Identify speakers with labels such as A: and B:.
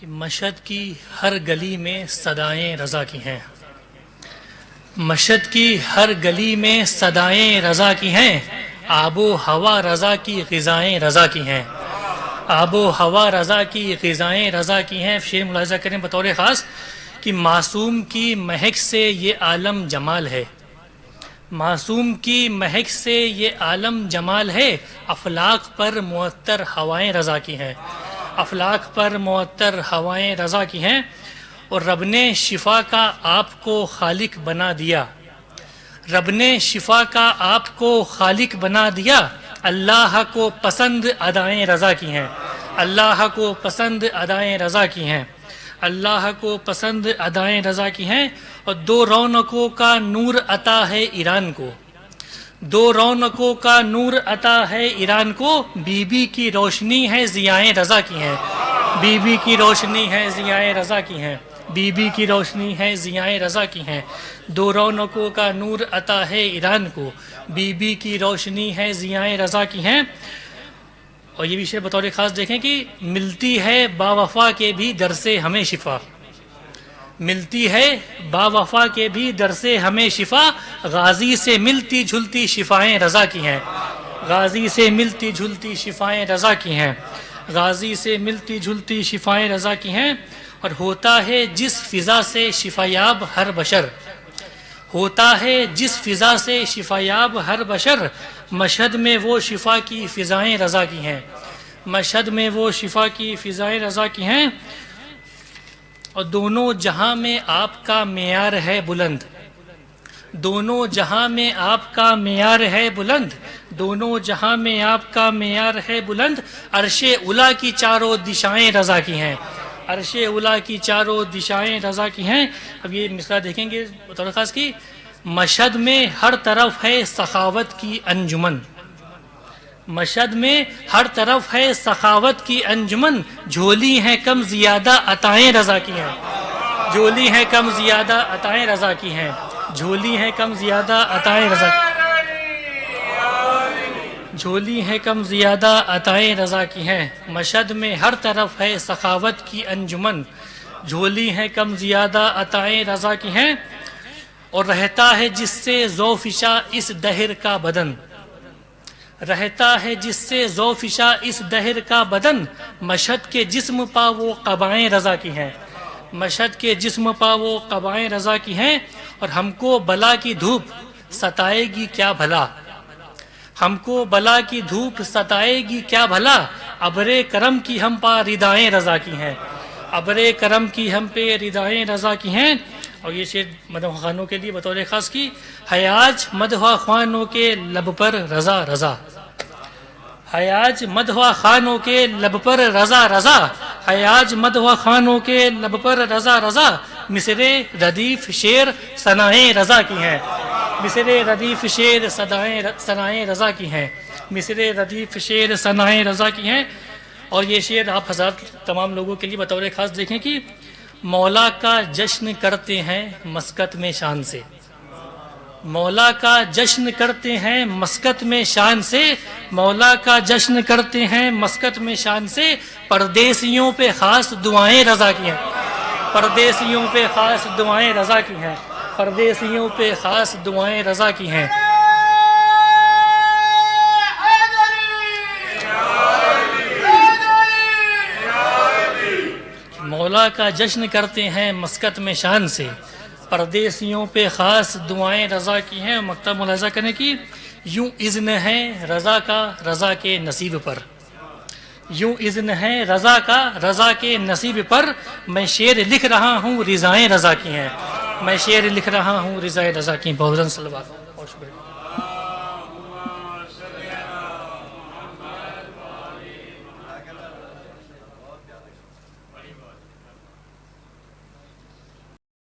A: کہ مشہد کی ہر گلی میں صدائیں رضا کی ہیں، مشہد کی ہر گلی میں صدائیں رضا کی ہیں، آب و ہوا رضا کی غذائیں رضا کی ہیں، آب و ہوا رضا کی غذائیں رضا کی ہیں۔ شعر ملاحظہ کریں بطور خاص کہ معصوم کی مہک سے یہ عالم جمال ہے، معصوم کی مہک سے یہ عالم جمال ہے، افلاک پر معطر ہوائیں رضا کی ہیں، افلاک پر معطر ہوائیں رضا کی ہیں۔ اور رب نے شفا کا آپ کو خالق بنا دیا، رب نے شفا کا آپ کو خالق بنا دیا، اللہ کو پسند ادائیں رضا کی ہیں، اللہ کو پسند ادائیں رضا کی ہیں، اللہ کو پسند ادائیں رضا کی ہیں۔ اور دو رونقوں کا نور عطا ہے ایران کو، دو رونقوں کا نور عطا ہے ایران کو، بی بی کی روشنی ہے ضیائیں رضا کی ہیں، بی بی کی روشنی ہے ضیائیں رضا کی ہیں، بی بی کی روشنی ہے ضیائیں رضا کی ہیں۔ دو رونقوں کا نور عطا ہے ایران کو، بی بی کی روشنی ہے ضیائیں رضا کی ہیں۔ اور یہ بھی شعر بطور خاص دیکھیں کہ ملتی ہے با وفا کے بھی در سے ہمیں شفا، ملتی ہے با وفا کے بھی در سے ہمیں شفا، غازی سے ملتی جھلتی شفائیں رضا کی ہیں، غازی سے ملتی جھلتی شفائیں رضا کی ہیں، غازی سے ملتی جھلتی شفائیں رضا کی ہیں۔ اور ہوتا ہے جس فضا سے شفایاب ہر بشر، ہوتا ہے جس فضا سے شفایاب ہر بشر، مشہد میں وہ شفا کی فضائیں رضا کی ہیں، مشہد میں وہ شفا کی فضائیں رضا کی ہیں۔ اور دونوں جہاں میں آپ کا معیار ہے بلند، دونوں جہاں میں آپ کا معیار ہے بلند، دونوں جہاں میں آپ کا معیار ہے بلند، عرش اولیٰ کی چاروں دشائیں رضا کی ہیں، عرش اولیٰ کی چاروں دشائیں رضا کی ہیں۔ اب یہ مثال دیکھیں گے بطور خاص کی، مشہد میں ہر طرف ہے سخاوت کی انجمن، مشہد میں ہر طرف ہے سخاوت کی انجمن، جھولی ہیں کم زیادہ عطائیں رضا کی ہیں، جھولی ہیں کم زیادہ عطائیں رضا کی ہیں، جھولی ہیں کم زیادہ عطائیں رضا کی ہیں، جھولی ہے کم زیادہ عطائیں رضا کی ہیں۔ مشہد میں ہر طرف ہے سخاوت کی انجمن، جھولی ہے کم زیادہ عطائیں رضا کی ہیں۔ اور رہتا ہے جس سے ذوفشا اس دہر کا بدن، رہتا ہے جس سے ذوفشا اس دہر کا بدن، مشہد کے جسم پا وہ قبائیں رضا کی ہیں، مشہد کے جسم پا وہ قبائیں رضا کی ہیں۔ اور ہم کو بلا کی دھوپ ستائے گی کیا بھلا، ہم کو بلا کی دھوپ ستائے گی کیا بھلا، ابر کرم کی ہم پا ردائیں رضا کی ہیں، ابر کرم کی ہم پہ ردائیں رضا کی ہیں۔ اور یہ شعر مدح خوانوں کے لیے بطور خاص کی، حیاج مدح خوانوں کے لب پر رضا رضا، حیاج مدح خوانوں کے لب پر رضا رضا، حیاج مدح خوانوں کے لب پر رضا رضا، مصر ردیف شعر ثنائیں رضا کی ہیں، مصر ردیف شعر ثنائیں رضا کی ہیں، مصر ردیف شعر ثنائیں رضا کی ہیں۔ اور یہ شعر آپ حضرات تمام لوگوں کے لیے بطور خاص دیکھیں کہ مولا کا جشن کرتے ہیں مسکت میں شان سے، مولا کا جشن کرتے ہیں مسکت میں شان سے، مولا کا جشن کرتے ہیں مسکت میں شان سے، پردیسیوں پہ خاص دعائیں رضا کی ہیں، پردیسیوں پہ خاص دعائیں رضا کی ہیں، پردیسیوں پہ خاص دعائیں رضا کی ہیں۔ مولا کا جشن کرتے ہیں مسکت میں شان سے، پردیسیوں پہ خاص دعائیں رضا کی ہیں۔ مکتب ملاحظہ کریں کہ یوں اذن ہے رضا کا رضا کے نصیب پر، یوں اذن ہے رضا کا رضا کے نصیب پر، میں شعر لکھ رہا ہوں رضائیں رضا کی ہیں، میں شعر لکھ رہا ہوں رضائیں رضا کی۔ بہت صلوات اور شکریہ۔